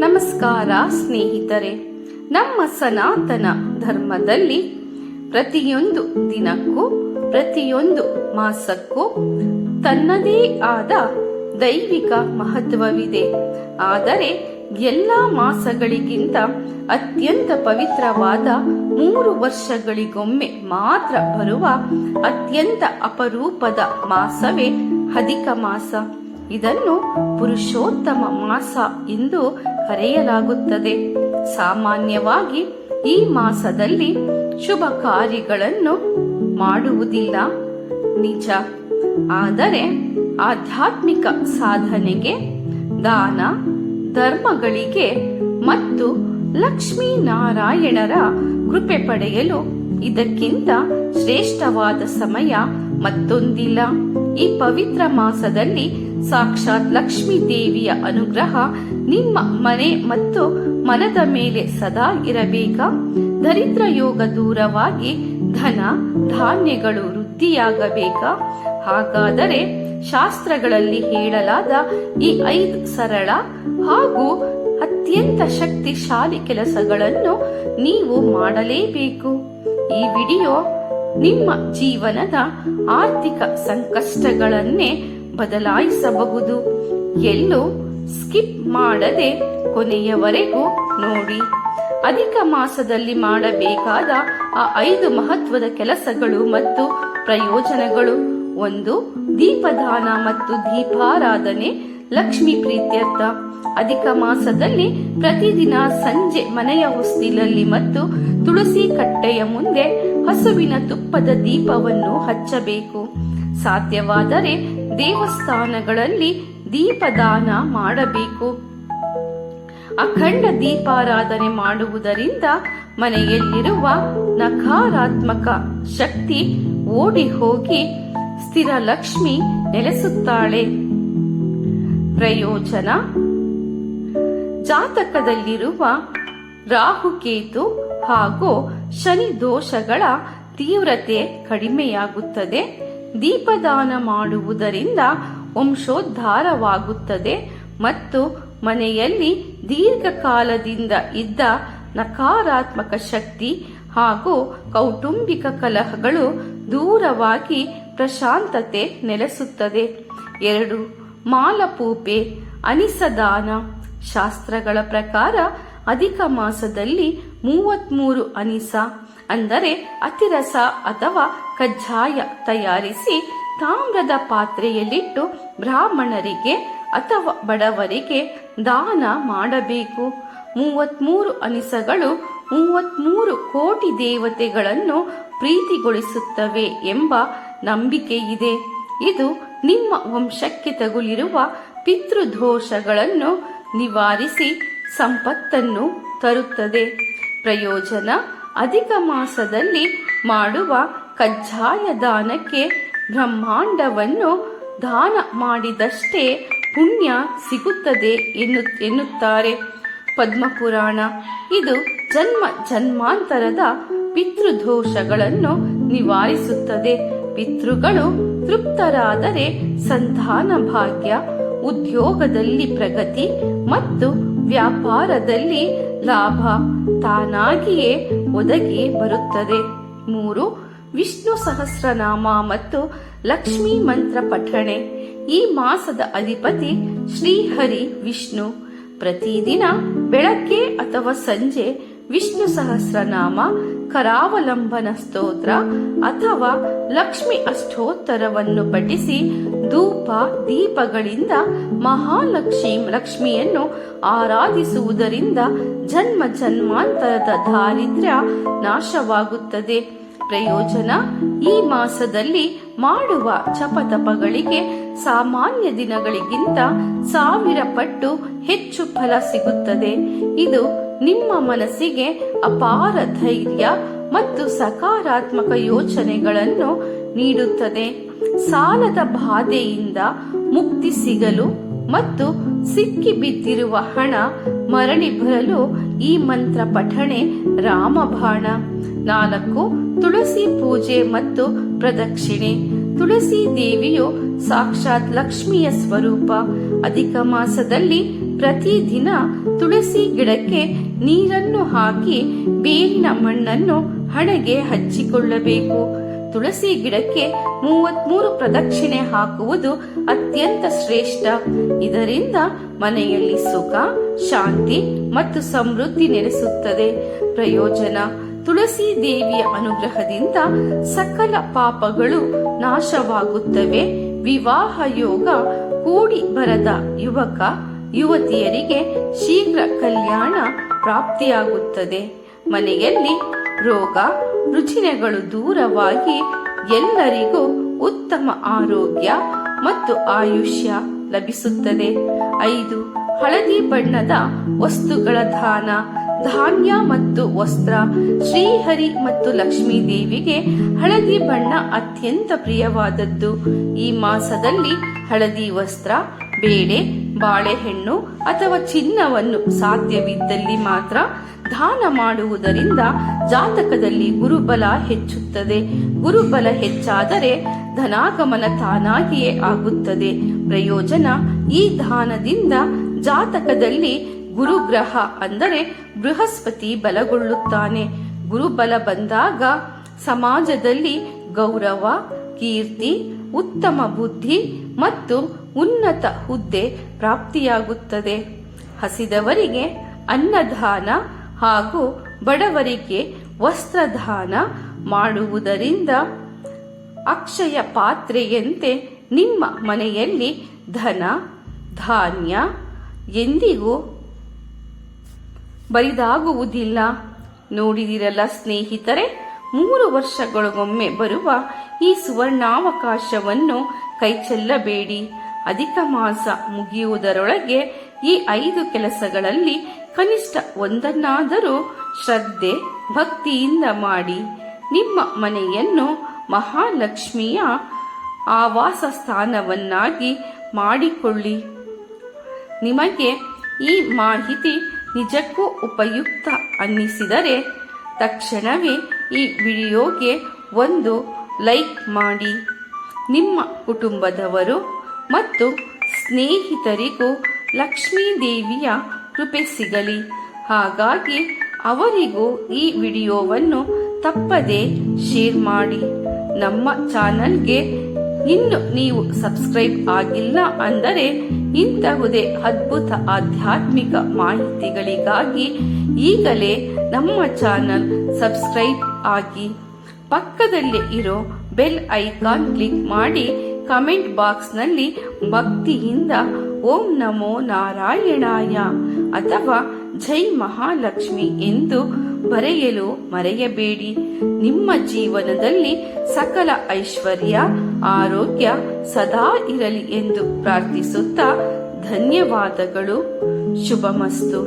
ನಮಸ್ಕಾರ ಸ್ನೇಹಿತರೆ. ನಮ್ಮ ಸನಾತನ ಧರ್ಮದಲ್ಲಿ ಪ್ರತಿಯೊಂದು ದಿನಕ್ಕೂ ಪ್ರತಿಯೊಂದು ಮಾಸಕ್ಕೂ ತನ್ನದೇ ಆದ ದೈವಿಕ ಮಹತ್ವವಿದೆ. ಆದರೆ ಎಲ್ಲ ಮಾಸಗಳಿಗಿಂತ ಅತ್ಯಂತ ಪವಿತ್ರವಾದ 3 ವರ್ಷಗಳಿಗೊಮ್ಮೆ ಮಾತ್ರ ಬರುವ ಅತ್ಯಂತ ಅಪರೂಪದ ಮಾಸವೇ ಅಧಿಕ ಮಾಸ. ಇದನ್ನು ಪುರುಷೋತ್ತಮ ಮಾಸ ಎಂದು ಕರೆಯಲಾಗುತ್ತದೆ. ಸಾಮಾನ್ಯವಾಗಿ ಈ ಮಾಸದಲ್ಲಿ ಶುಭ ಕಾರ್ಯಗಳನ್ನು ಮಾಡುವುದಿಲ್ಲ, ನಿಜ. ಆದರೆ ಆಧ್ಯಾತ್ಮಿಕ ಸಾಧನೆಗೆ, ದಾನ ಧರ್ಮಗಳಿಗೆ ಮತ್ತು ಲಕ್ಷ್ಮೀನಾರಾಯಣರ ಕೃಪೆ ಪಡೆಯಲು ಇದಕ್ಕಿಂತ ಶ್ರೇಷ್ಠವಾದ ಸಮಯ ಮತ್ತೊಂದಿಲ್ಲ. ಈ ಪವಿತ್ರ ಮಾಸದಲ್ಲಿ ಸಾಕ್ಷಾತ್ ಲಕ್ಷ್ಮೀ ದೇವಿಯ ಅನುಗ್ರಹ ನಿಮ್ಮ ಮನೆ ಮತ್ತು ಮನದ ಮೇಲೆ ಸದಾ ಇರಬೇಕಾ? ದರಿದ್ರ ಯೋಗ ದೂರವಾಗಿ ಧನ ಧಾನ್ಯಗಳು ವೃದ್ಧಿಯಾಗಬೇಕಾ? ಹಾಗಾದರೆ ಶಾಸ್ತ್ರಗಳಲ್ಲಿ ಹೇಳಲಾದ ಈ 5 ಸರಳ ಹಾಗೂ ಅತ್ಯಂತ ಶಕ್ತಿಶಾಲಿ ಕೆಲಸಗಳನ್ನು ನೀವು ಮಾಡಲೇಬೇಕು. ಈ ವಿಡಿಯೋ ನಿಮ್ಮ ಜೀವನದ ಆರ್ಥಿಕ ಸಂಕಷ್ಟಗಳನ್ನೇ ಬದಲಾಯಿಸಬಹುದು. ಎಲ್ಲೂ ಸ್ಕಿಪ್ ಮಾಡದೆ ಕೊನೆಯವರೆಗೂ ನೋಡಿ. ಅಧಿಕ ಮಾಸದಲ್ಲಿ ಮಾಡಬೇಕಾದ ಆ 5 ಮಹತ್ವದ ಕೆಲಸಗಳು ಮತ್ತು ಪ್ರಯೋಜನಗಳು. 1. ದೀಪದಾನ ಮತ್ತು ದೀಪಾರಾಧನೆ ಲಕ್ಷ್ಮೀ ಪ್ರೀತ್ಯರ್ಥ. ಅಧಿಕ ಮಾಸದಲ್ಲಿ ಪ್ರತಿದಿನ ಸಂಜೆ ಮನೆಯ ಹೊಸ್ತಿಲಲ್ಲಿ ಮತ್ತು ತುಳಸಿ ಕಟ್ಟೆಯ ಮುಂದೆ ಹಸುವಿನ ತುಪ್ಪದ ದೀಪವನ್ನು ಹಚ್ಚಬೇಕು. ಸಾಧ್ಯವಾದರೆ ದೇವಸ್ಥಾನಗಳಲ್ಲಿ ದೀಪದಾನ ಮಾಡಬೇಕು. ಅಖಂಡ ದೀಪಾರಾಧನೆ ಮಾಡುವುದರಿಂದ ಮನೆಯಲ್ಲಿರುವ ನಕಾರಾತ್ಮಕ ಶಕ್ತಿ ಓಡಿ ಹೋಗಿ ಸ್ಥಿರ ಲಕ್ಷ್ಮಿ ನೆಲೆಸುತ್ತಾಳೆ. ಪ್ರಯೋಜನ: ಜಾತಕದಲ್ಲಿರುವ ರಾಹುಕೇತು ಹಾಗೂ ಶನಿ ದೋಷಗಳ ತೀವ್ರತೆ ಕಡಿಮೆಯಾಗುತ್ತದೆ. ದೀಪದಾನ ಮಾಡುವುದರಿಂದ ವಂಶೋದ್ಧಾರವಾಗುತ್ತದೆ ಮತ್ತು ಮನೆಯಲ್ಲಿ ದೀರ್ಘಕಾಲದಿಂದ ಇದ್ದ ನಕಾರಾತ್ಮಕ ಶಕ್ತಿ ಹಾಗೂ ಕೌಟುಂಬಿಕ ಕಲಹಗಳು ದೂರವಾಗಿ ಪ್ರಶಾಂತತೆ ನೆಲೆಸುತ್ತದೆ. 2. ಮಾಲಪೂಪೆ ಅನಿಸದಾನ. ಶಾಸ್ತ್ರಗಳ ಪ್ರಕಾರ ಅಧಿಕ ಮಾಸದಲ್ಲಿ 33 ಅನಿಸ ಅಂದರೆ ಅತಿರಸ ಅಥವಾ ಕಜ್ಜಾಯ ತಯಾರಿಸಿ ತಾಮ್ರದ ಪಾತ್ರೆಯಲ್ಲಿಟ್ಟು ಬ್ರಾಹ್ಮಣರಿಗೆ ಅಥವಾ ಬಡವರಿಗೆ ದಾನ ಮಾಡಬೇಕು. 33 ಅನಿಸಗಳು 33 ಕೋಟಿ ದೇವತೆಗಳನ್ನು ಪ್ರೀತಿಗೊಳಿಸುತ್ತವೆ ಎಂಬ ನಂಬಿಕೆ ಇದೆ. ಇದು ನಿಮ್ಮ ವಂಶಕ್ಕೆ ತಗುಲಿರುವ ಪಿತೃದೋಷಗಳನ್ನು ನಿವಾರಿಸಿ ಸಂಪತ್ತನ್ನು ತರುತ್ತದೆ. ಪ್ರಯೋಜನ: ಅಧಿಕ ಮಾಸದಲ್ಲಿ ಮಾಡುವ ಕಜ್ಜಾಯ ದಾನಕ್ಕೆ ಬ್ರಹ್ಮಾಂಡವನ್ನು ದಾನ ಮಾಡಿದಷ್ಟೇ ಪುಣ್ಯ ಸಿಗುತ್ತದೆ ಎನ್ನುತ್ತಾರೆ ಪದ್ಮಪುರಾಣ. ಇದು ಜನ್ಮ ಜನ್ಮಾಂತರದ ಪಿತೃದೋಷಗಳನ್ನು ನಿವಾರಿಸುತ್ತದೆ. ಪಿತೃಗಳು ತೃಪ್ತರಾದರೆ ಸಂತಾನ ಭಾಗ್ಯ, ಉದ್ಯೋಗದಲ್ಲಿ ಪ್ರಗತಿ ಮತ್ತು ವ್ಯಾಪಾರದಲ್ಲಿ ಲಾಭ ತಾನಾಗಿಯೇ ಒದಗಿ ಬರುತ್ತದೆ. 3. ವಿಷ್ಣು ಸಹಸ್ರನಾಮ ಮತ್ತು ಲಕ್ಷ್ಮೀ ಮಂತ್ರ ಪಠಣೆ. ಈ ಮಾಸದ ಅಧಿಪತಿ ಶ್ರೀಹರಿ ವಿಷ್ಣು. ಪ್ರತಿದಿನ ಬೆಳಗ್ಗೆ ಅಥವಾ ಸಂಜೆ ವಿಷ್ಣು ಸಹಸ್ರನಾಮ, ಕರಾವಲಂಬನ ಸ್ತೋತ್ರ ಅಥವಾ ಲಕ್ಷ್ಮಿ ಅಷ್ಟೋತ್ತರವನ್ನು ಪಠಿಸಿ ಧೂಪ ದೀಪಗಳಿಂದ ಲಕ್ಷ್ಮಿಯನ್ನು ಆರಾಧಿಸುವುದರಿಂದ ಜನ್ಮ ಜನ್ಮಾಂತರದ ದಾರಿದ್ರ್ಯ ನಾಶವಾಗುತ್ತದೆ. ಪ್ರಯೋಜನ: ಈ ಮಾಸದಲ್ಲಿ ಮಾಡುವ ಜಪತಪಗಳಿಗೆ ಸಾಮಾನ್ಯ ದಿನಗಳಿಗಿಂತ 1000 ಪಟ್ಟು ಹೆಚ್ಚು ಫಲ ಸಿಗುತ್ತದೆ. ಇದು ನಿಮ್ಮ ಮನಸ್ಸಿಗೆ ಅಪಾರ ಧೈರ್ಯ ಮತ್ತು ಸಕಾರಾತ್ಮಕ ಯೋಚನೆಗಳನ್ನು ನೀಡುತ್ತದೆ. ಸಾಲದ ಬಾಧೆಯಿಂದ ಮುಕ್ತಿ ಸಿಗಲು ಮತ್ತು ಸಿಕ್ಕಿ ಬಿದ್ದಿರುವ ಹಣ ಮರಳಿ ಬರಲು ಈ ಮಂತ್ರ ಪಠಣೆ ರಾಮಬಾಣ. 4. ತುಳಸಿ ಪೂಜೆ ಮತ್ತು ಪ್ರದಕ್ಷಿಣೆ. ತುಳಸಿ ದೇವಿಯು ಸಾಕ್ಷಾತ್ ಲಕ್ಷ್ಮಿಯ ಸ್ವರೂಪ. ಅಧಿಕ ಮಾಸದಲ್ಲಿ ಪ್ರತಿದಿನ ತುಳಸಿ ಗಿಡಕ್ಕೆ ನೀರನ್ನು ಹಾಕಿ ಬೇರಿನ ಮಣ್ಣನ್ನು ಹಣೆಗೆ ಹಚ್ಚಿಕೊಳ್ಳಬೇಕು. ತುಳಸಿ ಗಿಡಕ್ಕೆ 33 ಪ್ರದಕ್ಷಿಣೆ ಹಾಕುವುದು ಅತ್ಯಂತ ಶ್ರೇಷ್ಠ. ಇದರಿಂದ ಮನೆಯಲ್ಲಿ ಸುಖ, ಶಾಂತಿ ಮತ್ತು ಸಮೃದ್ಧಿ ನೆಲೆಸುತ್ತದೆ. ಪ್ರಯೋಜನ: ತುಳಸಿ ದೇವಿಯ ಅನುಗ್ರಹದಿಂದ ಸಕಲ ಪಾಪಗಳು ನಾಶವಾಗುತ್ತವೆ. ವಿವಾಹ ಯೋಗ ಕೂಡಿ ಬರದ ಯುವಕ ಯುವತಿಯರಿಗೆ ಶೀಘ್ರ ಕಲ್ಯಾಣ ಪ್ರಾಪ್ತಿಯಾಗುತ್ತದೆ. ಮನೆಯಲ್ಲಿ ರೋಗ ರುಜಿನಗಳು ದೂರವಾಗಿ ಎಲ್ಲರಿಗೂ ಉತ್ತಮ ಆರೋಗ್ಯ ಮತ್ತು ಆಯುಷ್ಯ ಲಭಿಸುತ್ತದೆ. 5. ಹಳದಿ ಬಣ್ಣದ ವಸ್ತುಗಳ ದಾನ. ಧಾನ್ಯ ಮತ್ತು ವಸ್ತ್ರ. ಶ್ರೀಹರಿ ಮತ್ತು ಲಕ್ಷ್ಮೀ ದೇವಿಗೆ ಹಳದಿ ಬಣ್ಣ ಅತ್ಯಂತ ಪ್ರಿಯವಾದದ್ದು. ಈ ಮಾಸದಲ್ಲಿ ಹಳದಿ ವಸ್ತ್ರ, ಬೇಳೆ, ಬಾಳೆಹಣ್ಣು ಅಥವಾ ಚಿನ್ನವನ್ನು ಸಾಧ್ಯವಿದ್ದಲ್ಲಿ ಮಾತ್ರ ದಾನ ಮಾಡುವುದರಿಂದ ಜಾತಕದಲ್ಲಿ ಗುರುಬಲ ಹೆಚ್ಚುತ್ತದೆ. ಗುರುಬಲ ಹೆಚ್ಚಾದರೆ ಧನಾಗಮನ ತಾನಾಗಿಯೇ ಆಗುತ್ತದೆ. ಪ್ರಯೋಜನ: ಈ ದಾನದಿಂದ ಜಾತಕದಲ್ಲಿ ಗುರುಗ್ರಹ ಅಂದರೆ ಬೃಹಸ್ಪತಿ ಬಲಗೊಳ್ಳುತ್ತಾನೆ. ಗುರುಬಲ ಬಂದಾಗ ಸಮಾಜದಲ್ಲಿ ಗೌರವ, ಕೀರ್ತಿ, ಉತ್ತಮ ಬುದ್ಧಿ ಮತ್ತು ಉನ್ನತ ಹುದ್ದೆ ಪ್ರಾಪ್ತಿಯಾಗುತ್ತದೆ. ಹಸಿದವರಿಗೆ ಅನ್ನದಾನ ಹಾಗೂ ಬಡವರಿಗೆ ವಸ್ತ್ರದಾನ ಮಾಡುವುದರಿಂದ ಅಕ್ಷಯ ಪಾತ್ರೆಯಂತೆ ನಿಮ್ಮ ಮನೆಯಲ್ಲಿ ಧನ ಧಾನ್ಯ ಎಂದಿಗೂ ಬರಿದಾಗುವುದಿಲ್ಲ. ನೋಡಿದಿರಲ್ಲ ಸ್ನೇಹಿತರೆ, 3 ವರ್ಷಗಳಿಗೊಮ್ಮೆ ಬರುವ ಈ ಸುವರ್ಣಾವಕಾಶವನ್ನು ಕೈಚೆಲ್ಲಬೇಡಿ. ಅಧಿಕ ಮಾಸ ಮುಗಿಯುವುದರೊಳಗೆ ಈ 5 ಕೆಲಸಗಳಲ್ಲಿ ಕನಿಷ್ಠ ಒಂದನ್ನಾದರೂ ಶ್ರದ್ಧೆ ಭಕ್ತಿಯಿಂದ ಮಾಡಿ. ನಿಮ್ಮ ಮನೆಯನ್ನು ಮಹಾಲಕ್ಷ್ಮಿಯ ಆವಾಸ ಸ್ಥಾನವನ್ನಾಗಿ ಮಾಡಿಕೊಳ್ಳಿ. ನಿಮಗೆ ಈ ಮಾಹಿತಿ ನಿಜಕ್ಕೂ ಉಪಯುಕ್ತ ಅನ್ನಿಸಿದರೆ ತಕ್ಷಣವೇ ಈ ವಿಡಿಯೋಗೆ ಒಂದು ಲೈಕ್ ಮಾಡಿ. ನಿಮ್ಮ ಕುಟುಂಬದವರು ಮತ್ತು ಸ್ನೇಹಿತರಿಗೂ ಲಕ್ಷ್ಮೀ ದೇವಿಯ ಕೃಪೆ ಸಿಗಲಿ. ಹಾಗಾಗಿ ಅವರಿಗೂ ಈ ವಿಡಿಯೋವನ್ನು ತಪ್ಪದೆ ಶೇರ್ ಮಾಡಿ. ನಮ್ಮ ಚಾನಲ್ಗೆ ಇನ್ನು ನೀವು ಸಬ್ಸ್ಕ್ರೈಬ್ ಆಗಿಲ್ಲ ಅಂದರೆ ಇಂತಹುದೇ ಅದ್ಭುತ ಆಧ್ಯಾತ್ಮಿಕ ಮಾಹಿತಿಗಳಿಗಾಗಿ ಈಗಲೇ ನಮ್ಮ ಚಾನಲ್ ಸಬ್ಸ್ಕ್ರೈಬ್ ಆಗಿ. ಪಕ್ಕದಲ್ಲೇ ಇರೋ ಬೆಲ್ ಐಕಾನ್ ಕ್ಲಿಕ್ ಮಾಡಿ ಕಮೆಂಟ್ ಬಾಕ್ಸ್ನಲ್ಲಿ ಭಕ್ತಿಯಿಂದ ಓಂ ನಮೋ ನಾರಾಯಣಾಯ ಅಥವಾ ಜೈ ಮಹಾಲಕ್ಷ್ಮಿ ಎಂದು ಬರೆಯಲು ಮರೆಯಬೇಡಿ. ನಿಮ್ಮ ಜೀವನದಲ್ಲಿ ಸಕಲ ಐಶ್ವರ್ಯ ಆರೋಗ್ಯ ಸದಾ ಇರಲಿ ಎಂದು ಪ್ರಾರ್ಥಿಸುತ್ತಾ ಧನ್ಯವಾದಗಳು. ಶುಭಮಸ್ತು.